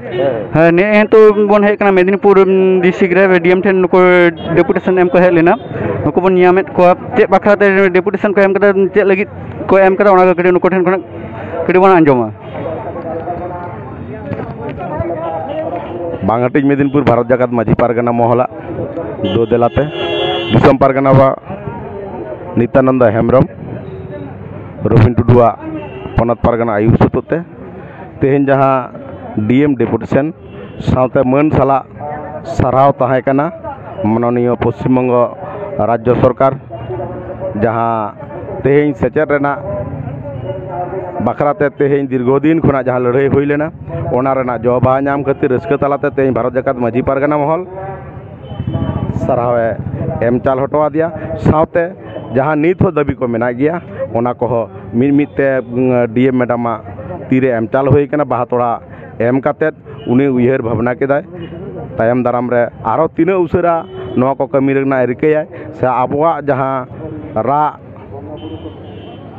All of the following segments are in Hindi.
हाँ ने तो बन हेकना मेदिनीपुर डिस्ट्रिक्ट रे डीएम ठेन नुको डेपुटेशन एम को हेज लेना नुको बन नियामेत को चे बाखराते डेपुटेशन को एम कदा चे लगी को एम कदा ओना कड़ी नुको ठेन खना कड़ी बन आंजोमा बांगहाटी मेदिनीपुर भारत जगत माझी पारगना मोहला दो देलाते दिसम पारगना बा नित्यानंद हेम्ब्रम रबिन टुडुआ पनत पारगना आयुब सुतुते तेहेन जहाँ डीएम डेपुटेशन साउते मन साला साराव ताहेकना माननीय पश्चिम बंग राज्य सरकार जहाँ तेहेन सेचेद रेना बाखराते तेहेन दीर्घदिन खुना जहाँ लड़ाई हुई लेना ओना रेना जवाब नाम खातिर रस्क तलाते तेहेन भारत जगत माझी पारगना महल सारावे एम चाल हटवा दिया साउते जहाँ नित हो दाबी को मेना गया ओना को मिते डीएम मैडम तीरे एम चाल हुई कना बाहा तोड़ा एम कातेद उनी उयहर भावना केदाय तायम दाराम रे आरो तीना उसरा नवा को कमी रना रिकाय से आबवा जहाँ रा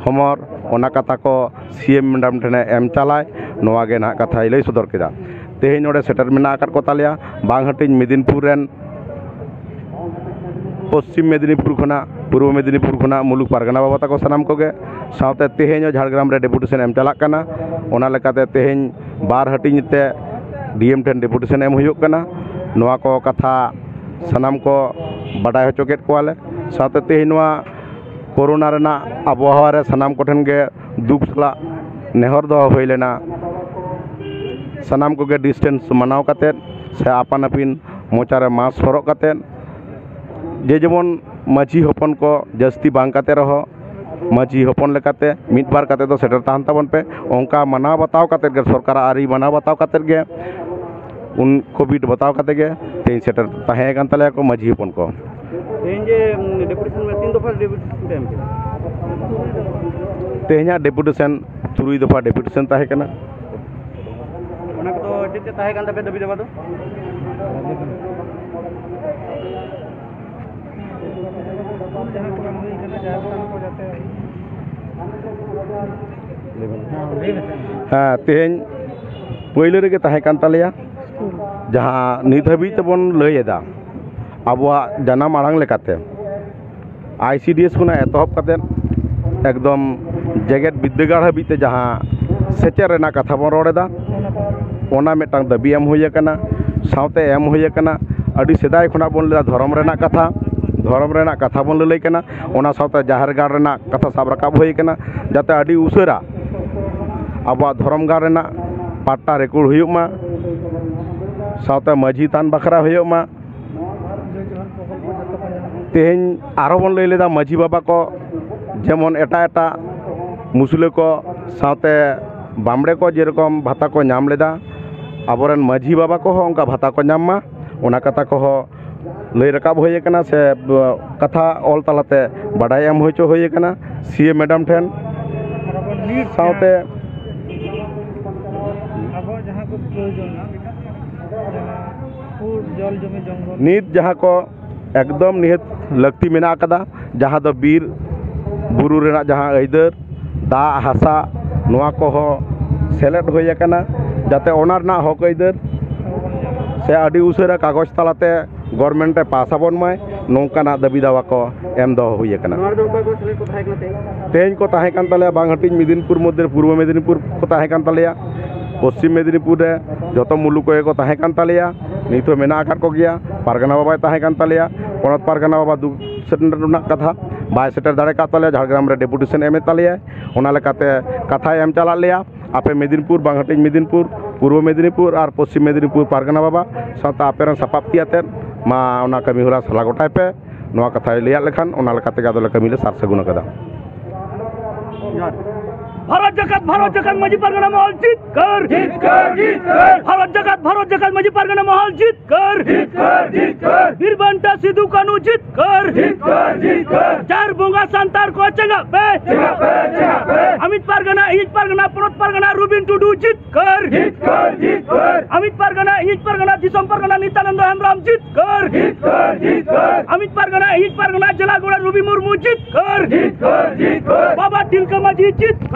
हमर ओना कथा को सीएम मैडम ठेने एम चालाय नवा गे ना कथा लई सदर केदा तेहेन नोडे सेटर मेना आकार को तालिया बांगहाटी मेदिनीपुर रेन पश्चिम मेदिनीपुर खुना पूर्व मेदिनीपुर खुना मुलुक पारगना बाबा तक सानाम कोगे साउते तेहेन झाड़ग्राम रे डेपुटेशन एम चलाक कना ओना लेकाते तेहेन बार हटिंग ते डीएम ठेन डेपुटेशन एम हुयुक कना नवा को कथा सानाम को बाडाय होचो केद कोवाले साउते तेहेन नवा कोरोना रेना आबहावा रे सानाम को ठेन गे दुख सला नेहर दो होई लेना सानाम को गे डिस्टेंस मानाव काते से आपान आपिन मोचा रे मास्क हरक काते जे जेमन माझी हपन को जस्ती बांग काते रहो माझी हपन लेकाते मिट बार काते तो सेटर ताहन ताबन पे ओंका मनाव बताव काते गे सरकार आरी मनाव बताव काते गे उन कोविड बताव काते गे तेन सेटर ताहे कान तले को माझी हपन को तेन जे डेपुटेशन में 3 दफा डेपुटेशन एम के तेहना डेपुटेशन 3 दफा डेपुटेशन ताहे कना ओना को जेते ताहे कान तबे दबी देबा दो हाँ तेहेन पहले रे ताहे कान तालेया जहाँ नित हाबी तबन लैदा आबुआ जानाम आड़ांग लेकाते आईसीडीएस खुना एतहब काते एकदम जेगेद विद्यागार हाबीते जहाँ सेचेद रेना कथा बन रड़ेदा ओना मिदटांग दाबी एम हुई कना साउते एम हुई कना अडी सेदाय खुना बन लेदा धर्म रेना कथा बन ललई कना ओना साउते जाहेर गाड़ रेना कथा साब राकाब हुई कना जाते अडी उसरा आबुआ धर्म गाड़ रेना पाट्टा रेकर्ड हुयुमा साउते माझी तान बखरा हुयुमा तेहेन आरो बन लई लेदा माझी बाबा को जेमन एटा एटा मुसले को साउते बामड़े को जेरकम भाता को नाम लेदा आबोरेन माझी बाबा को उनका भाता को नामा ओना कथा को लई रकाब हुई कना से कथा ऑल तलाते बाडाय एम होचो हुई कना सीएम मैडम ठेन साउते नित जहाँ को एकदम निहत लगती मेना कदा जहाँ दो बीर बुरु रेना जहाँ अइदर दा हासा नवा को सेलेक्ट हुई कना जाते ओना रेना हक अइदर से अडी उसरा कागज तलाते गवर्नमेंट पास आबन माय नौकाना दाबी दावा को एम दो हुई कना तेहेन को ताहे कान तालेया बांगहाटी मेदिनीपुर मध्य पूर्व मेदिनीपुर को ताहे कान तालेया पश्चिम मेदिनीपुर रे जतो मुलुक को ताहे कान तालेया नित मेना आकार को गया पारगना बाबा ताहे कान तालेया पनत पारगना बाबा दु सेटर रना कथा बाय सेटर दाड़े का तालेया झाड़ग्राम रे डेपुटेशन एम तालेया ओना लेकाते कथा एम चला लिया आपे मेदिनीपुर बांगहाटी मेदिनीपुर पूर्व मेदिनीपुर और पश्चिम मेदिनीपुर पारगना बाबा साथ आपे सापाब तियाते मा ओना कमी होला सला गोटाय पे नवा कथा लिया लेखान ओना लेकाते गादो कमी ले सार सगुन कदा भारत जगत माझी पारगना महल जीत कर भारत जगत माझी पारगना महल जीत कर वीर बंटा सिद्धू कानू जीत कर चार बोंगा संतार को चंगा पे अमित पारगना पनत पारगना रुबिन टुडू जीत कर अमित पारगना दिसम पारगना नित्यानंद हेम्ब्रम जीत कर अमित पारगना जलागोड़ा रुबी मुर्मू जीत कर बाबा तिलका माझी जीत